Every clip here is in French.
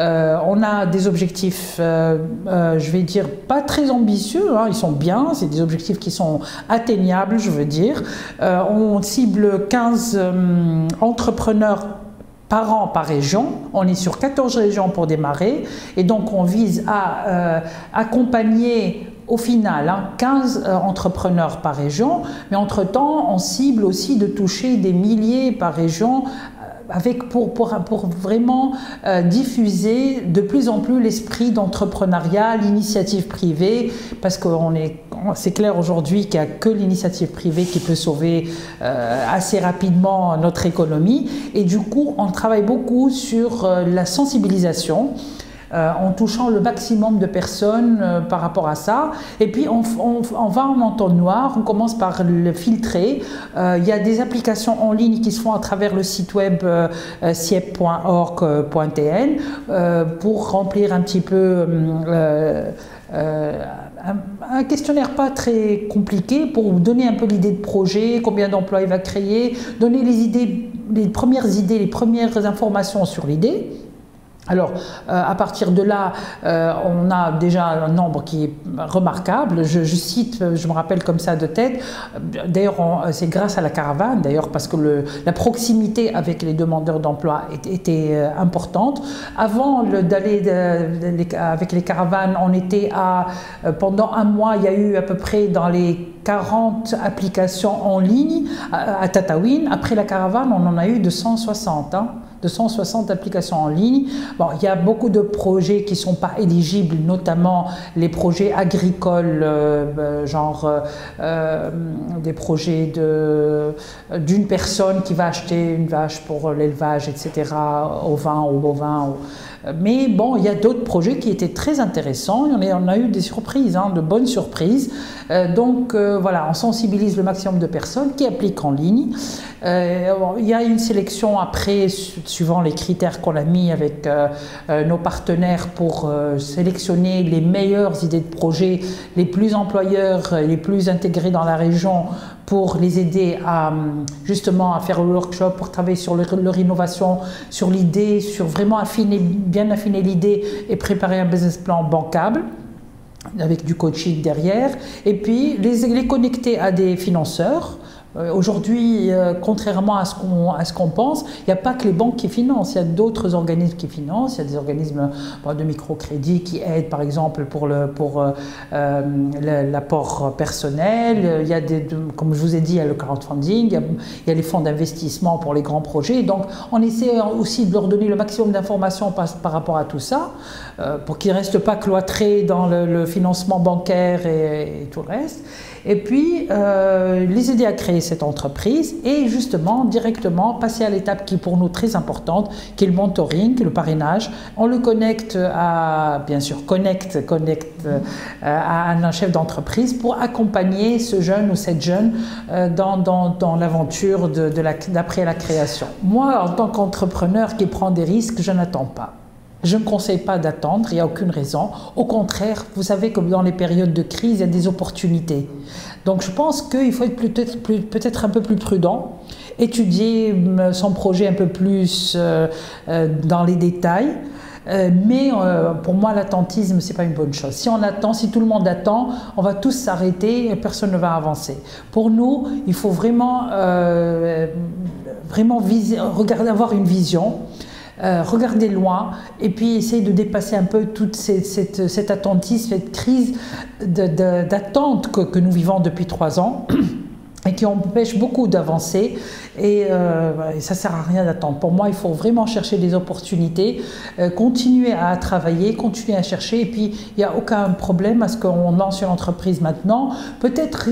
On a des objectifs, je vais dire, pas très ambitieux, hein, ils sont bien, c'est des objectifs qui sont atteignables, je veux dire. On cible 15 entrepreneurs par an, par région. On est sur 14 régions pour démarrer et donc on vise à accompagner au final 15 entrepreneurs par région, mais entre-temps on cible aussi de toucher des milliers par région pour vraiment diffuser de plus en plus l'esprit d'entrepreneuriat, l'initiative privée, parce que c'est clair aujourd'hui qu'il n'y a que l'initiative privée qui peut sauver assez rapidement notre économie. Et du coup, on travaille beaucoup sur la sensibilisation, en touchant le maximum de personnes par rapport à ça. Et puis on va en entonnoir, on commence par le filtrer. Il y a des applications en ligne qui se font à travers le site web siep.org.tn pour remplir un petit peu un questionnaire pas très compliqué pour vous donner un peu l'idée de projet, combien d'emplois il va créer, donner les premières idées, les premières informations sur l'idée. Alors, à partir de là, on a déjà un nombre qui est remarquable. Je cite, je me rappelle comme ça de tête, d'ailleurs c'est grâce à la caravane, d'ailleurs parce que la proximité avec les demandeurs d'emploi était importante. Avant d'aller avec les caravanes, on était pendant un mois, il y a eu à peu près dans les 40 applications en ligne à Tataouine. Après la caravane, on en a eu 260. 260 applications en ligne. Bon, il y a beaucoup de projets qui ne sont pas éligibles, notamment les projets agricoles, des projets d'une personne qui va acheter une vache pour l'élevage, etc., ovin ou bovin. Mais bon, il y a d'autres projets qui étaient très intéressants. On a eu des surprises, de bonnes surprises. Donc voilà, on sensibilise le maximum de personnes qui appliquent en ligne. Il y a une sélection après, suivant les critères qu'on a mis avec nos partenaires pour sélectionner les meilleures idées de projets, les plus employeurs, les plus intégrés dans la région, pour les aider justement à faire le workshop, pour travailler sur leur innovation, sur l'idée, sur vraiment bien affiner l'idée et préparer un business plan bancable, avec du coaching derrière, et puis les connecter à des financeurs. Aujourd'hui, contrairement à ce qu'on pense, il n'y a pas que les banques qui financent, il y a d'autres organismes qui financent, il y a des organismes de microcrédit qui aident par exemple pour l'apport personnel, il y a comme je vous ai dit, il y a le crowdfunding, il y a les fonds d'investissement pour les grands projets. Donc on essaie aussi de leur donner le maximum d'informations par rapport à tout ça, pour qu'ils ne restent pas cloîtrés dans le financement bancaire et tout le reste. Et puis les aider à créer cette entreprise et justement directement passer à l'étape qui est pour nous très importante, qui est le mentoring, le parrainage. On le connecte à un chef d'entreprise pour accompagner ce jeune ou cette jeune dans l'aventure d'après la création. Moi, en tant qu'entrepreneur qui prend des risques, je n'attends pas. Je ne conseille pas d'attendre, il n'y a aucune raison. Au contraire, vous savez que dans les périodes de crise, il y a des opportunités. Donc je pense qu'il faut être peut-être un peu plus prudent, étudier son projet un peu plus dans les détails. Mais pour moi, l'attentisme, ce n'est pas une bonne chose. Si on attend, si tout le monde attend, on va tous s'arrêter et personne ne va avancer. Pour nous, il faut vraiment avoir une vision. Regarder loin et puis essayer de dépasser un peu toute cet attentisme, cette crise d'attente que nous vivons depuis 3 ans et qui empêche beaucoup d'avancer et ça ne sert à rien d'attendre. Pour moi, il faut vraiment chercher des opportunités, continuer à travailler, continuer à chercher et puis il n'y a aucun problème à ce qu'on lance une entreprise maintenant. Peut-être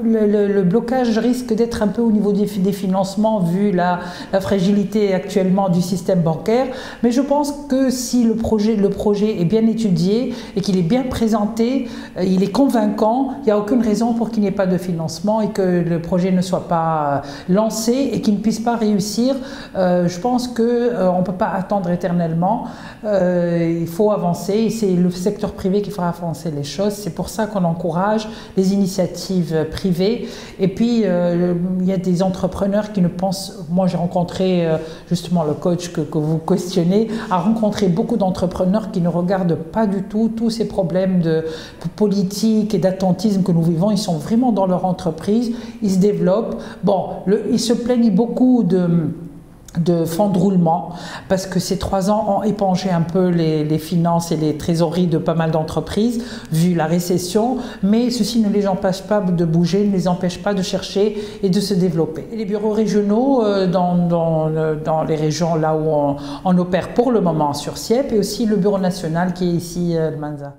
le blocage risque d'être un peu au niveau des financements vu la fragilité actuellement du système bancaire, mais je pense que si le projet est bien étudié et qu'il est bien présenté, il est convaincant, il n'y a aucune raison pour qu'il n'y ait pas de financement et que que le projet ne soit pas lancé et qu'il ne puisse pas réussir. Je pense qu'on ne peut pas attendre éternellement. Il faut avancer et c'est le secteur privé qui fera avancer les choses. C'est pour ça qu'on encourage les initiatives privées. Et puis, il y a des entrepreneurs qui ne pensent... Moi, j'ai rencontré justement le coach que vous questionnez, a rencontré beaucoup d'entrepreneurs qui ne regardent pas du tout tous ces problèmes de politique et d'attentisme que nous vivons. Ils sont vraiment dans leur entreprise, ils se développent. Bon, ils se plaignent beaucoup de fonds de roulement parce que ces 3 ans ont épongé un peu les finances et les trésoreries de pas mal d'entreprises vu la récession, mais ceci ne les empêche pas de bouger, ne les empêche pas de chercher et de se développer. Et les bureaux régionaux dans les régions là où on opère pour le moment sur Sieppe et aussi le bureau national qui est ici à Manza.